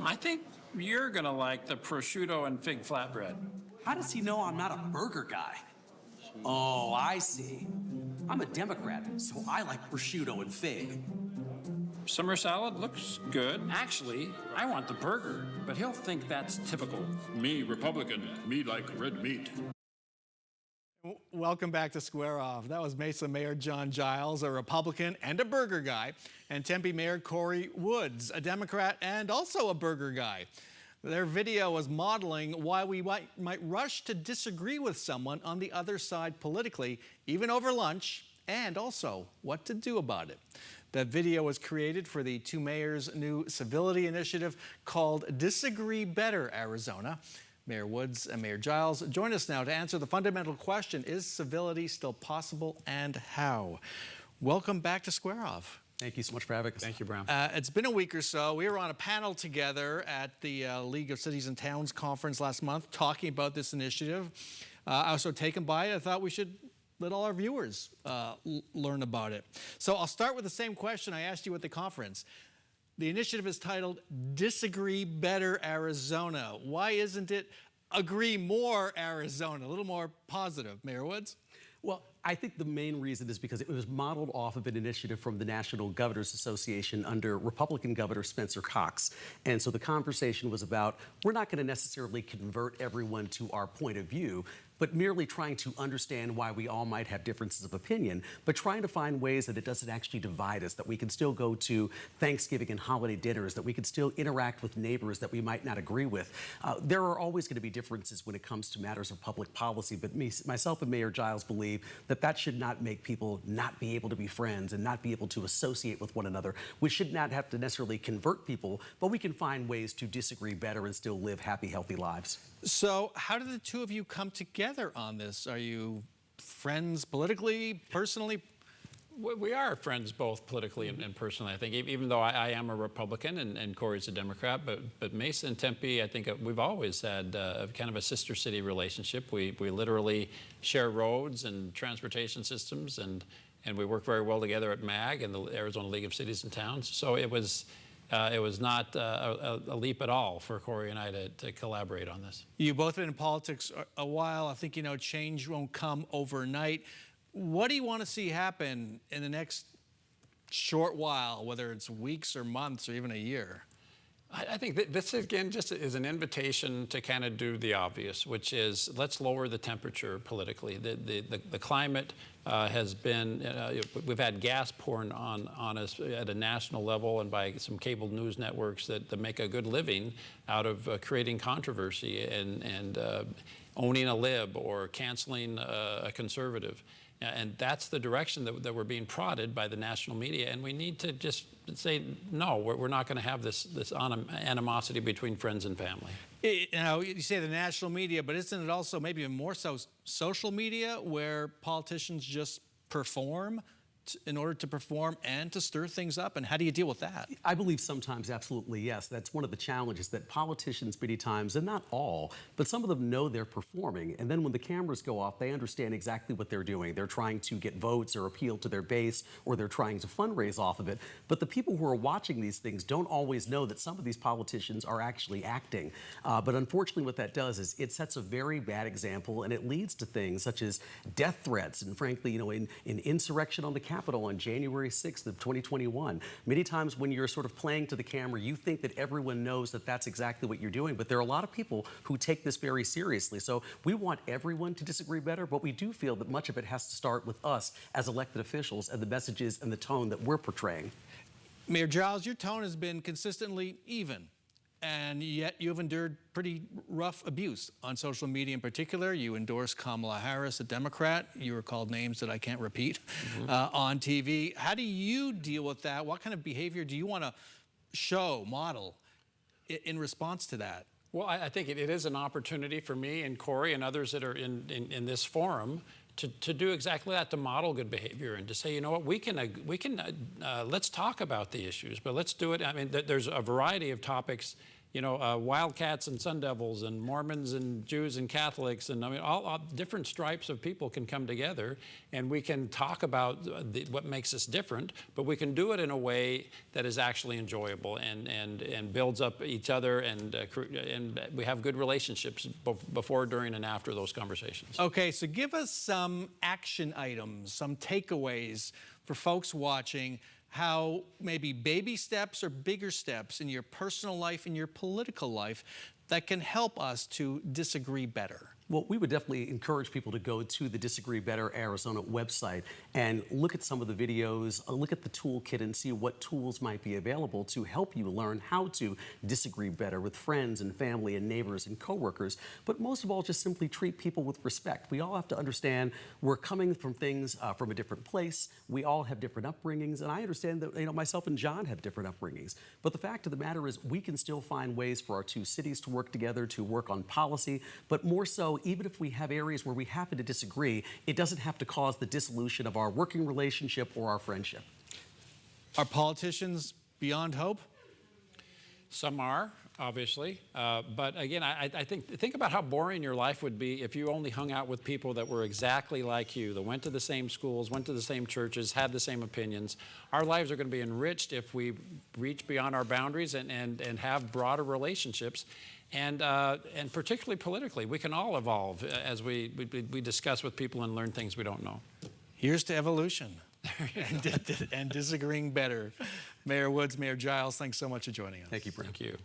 I think you're going to like the prosciutto and fig flatbread. How does he know I'm not a burger guy? Oh, I see. I'm a Democrat, so I like prosciutto and fig. Summer salad looks good. Actually, I want the burger, but he'll think that's typical. Me, Republican. Me like red meat. Welcome back to Square Off. That was Mesa Mayor John Giles, a Republican and a burger guy, and Tempe Mayor Corey Woods, a Democrat and also a burger guy. Their video was modeling why we might rush to disagree with someone on the other side politically, even over lunch, and also what to do about it. That video was created for the two mayors' new civility initiative called Disagree Better Arizona. Mayor Woods and Mayor Giles join us now to answer the fundamental question, is civility still possible and how? Welcome back to Square Off. Thank you so much for having us. Thank you, Brown. It's been a week or so. We were on a panel together at the League of Cities and Towns conference last month talking about this initiative. I was so taken by it, I thought we should let all our viewers learn about it. So I'll start with the same question I asked you at the conference. The initiative is titled Disagree Better Arizona. Why isn't it Agree More Arizona? A little more positive. Mayor Woods? Well, I think the main reason is because it was modeled off of an initiative from the National Governors Association under Republican Governor Spencer Cox. And so the conversation was about, we're not going to necessarily convert everyone to our point of view, but merely trying to understand why we all might have differences of opinion, but trying to find ways that it doesn't actually divide us, that we can still go to Thanksgiving and holiday dinners, that we can still interact with neighbors that we might not agree with. There are always going to be differences when it comes to matters of public policy, but myself and Mayor Giles believe that that should not make people not be able to be friends and not be able to associate with one another. We should not have to necessarily convert people, but we can find ways to disagree better and still live happy, healthy lives. So how did the two of you come together on this? Are you friends politically, personally? We are friends both politically and personally, I think, even though I am a Republican and Corey's a Democrat. But Mesa and Tempe, I think we've always had kind of a sister city relationship. We literally share roads and transportation systems, and we work very well together at MAG and the Arizona League of Cities and Towns. So it was not a leap at all for Corey and I to collaborate on this. You've both been in politics a while. I think you know change won't come overnight. What do you want to see happen in the next short while, whether it's weeks or months or even a year? I think that this, again, just is an invitation to kind of do the obvious, which is let's lower the temperature politically. The climate has been, we've had gas poured on us at a national level and by some cable news networks that make a good living out of creating controversy and owning a lib or canceling a conservative. And that's the direction that we're being prodded by the national media. And we need to just say, no, we're not going to have this animosity between friends and family. You know, you say the national media, but isn't it also maybe even more so social media where politicians just perform in order to perform and to stir things up? And how do you deal with that? I believe sometimes, absolutely, yes. That's one of the challenges that politicians many times, and not all, but some of them know they're performing. And then when the cameras go off, they understand exactly what they're doing. They're trying to get votes or appeal to their base, or they're trying to fundraise off of it. But the people who are watching these things don't always know that some of these politicians are actually acting. But unfortunately, what that does is it sets a very bad example, and it leads to things such as death threats. And frankly, you know, in insurrection on the Capitol on January 6th of 2021. Many times when you're sort of playing to the camera, you think that everyone knows that that's exactly what you're doing, but there are a lot of people who take this very seriously. So we want everyone to disagree better, but we do feel that much of it has to start with us as elected officials and the messages and the tone that we're portraying. Mayor Giles, your tone has been consistently even, and yet you've endured pretty rough abuse on social media in particular. You endorsed Kamala Harris, a Democrat. You were called names that I can't repeat on TV. How do you deal with that? What kind of behavior do you want to model in response to that? Well, I think it is an opportunity for me and Corey and others that are in this forum to do exactly that, to model good behavior and to say, you know what, we can let's talk about the issues, but let's do it. I mean, there's a variety of topics Wildcats and Sun Devils and Mormons and Jews and Catholics, and I mean, all different stripes of people can come together, and we can talk about what makes us different, but we can do it in a way that is actually enjoyable and builds up each other, and we have good relationships before, during, and after those conversations. Okay, so give us some action items, some takeaways for folks watching, how maybe baby steps or bigger steps in your personal life and your political life that can help us to disagree better. Well, we would definitely encourage people to go to the Disagree Better Arizona website and look at some of the videos, look at the toolkit, and see what tools might be available to help you learn how to disagree better with friends and family and neighbors and coworkers. But most of all, just simply treat people with respect. We all have to understand we're coming from things from a different place. We all have different upbringings, and I understand that myself and John have different upbringings. But the fact of the matter is we can still find ways for our two cities to work together, to work on policy, but more so, even if we have areas where we happen to disagree, it doesn't have to cause the dissolution of our working relationship or our friendship. Are politicians beyond hope? Some are, obviously, but again, I think about how boring your life would be if you only hung out with people that were exactly like you, that went to the same schools, went to the same churches, had the same opinions. Our lives are going to be enriched if we reach beyond our boundaries and have broader relationships. And particularly politically, we can all evolve as we discuss with people and learn things we don't know. Here's to evolution and disagreeing better. Mayor Woods, Mayor Giles, thanks so much for joining us. Thank you, Brent. Thank you.